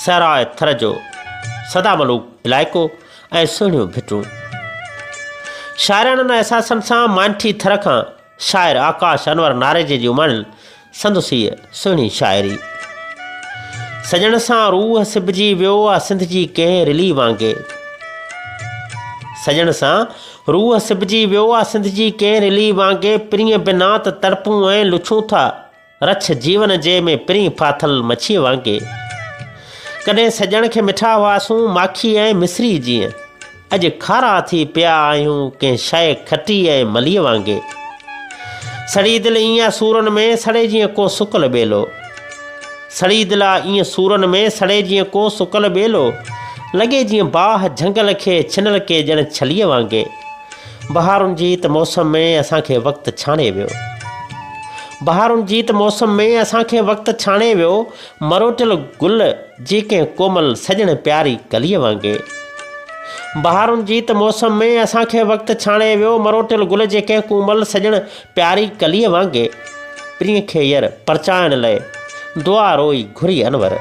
सहराए थर जो सदा मलूक इलाइक़ो ऐं सुहिणियूं भिटूं। शाइराननि एहसासनि सां मांठी थर खां शाइर आकाश अनवर नारेजे जी उमाणिल संदुसी सुहिणी शाइरी। सजण सां रूह सिबजी वियो आहे सिंध जी कंहिं रिली वांगे। सजण सां रूह सिबजी वियो आहे सिंध जी कंहिं रिली वांगे। प्रीअ बिना त तड़पूं ऐं लुछूं था रछ जीवन जे में प्री फाथल मच्छीअ वांगे। कॾहिं सजण खे मिठा हुआसूं माखी ऐं मिसरी जीअं। अॼु खारा थी पिया आहियूं कंहिं शइ खटी ऐं मलीअ वांगे। सड़ी दिलि ईअं सूरनि में सड़े जीअं को सुकल ॿेलो। सड़ी दिलि आहे ईअं सूरनि में सड़े जीअं को सुकल ॿेलो। लॻे जीअं बाहि झंगल खे छिनल के ॼण छलीअ वांगे। बहारुनि जी त मौसम में असांखे वक़्तु छाणे वियो। बहारुनि जी त मौसम में असांखे वक़्तु छाणे वियो। मरोटियल गुल जी कंहिं कोमल सजण प्यारी कलीअ वांगे। बहारुनि जी त मौसम में असांखे वक़्तु छाणे वियो। मरोटियल गुल जे कंहिं कोमल सजण प्यारी कलीअ वांगे। प्रीअ खे यर परचाइण लाइ दुआ रोई घुरी अनवर।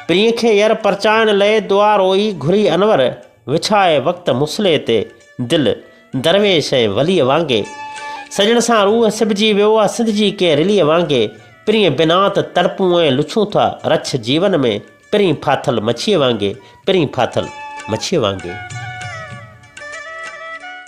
प्रीअ खे यर परचाइण लाइ दुआ रोई घुरी अनवर। विछाए वक़्तु मुसले ते दिलि दरवेश ऐं वलीअ वांगे। सजण सां रूह सिबजी वियो आहे सिंध जी कंहिं रिलीअ वांगे। प्रीअ बिना त तड़पूं ऐं लुछूं था रछ जीवन में प्री फाथल मच्छीअ वांगे। प्री फाथल मच्छीअ वांगे।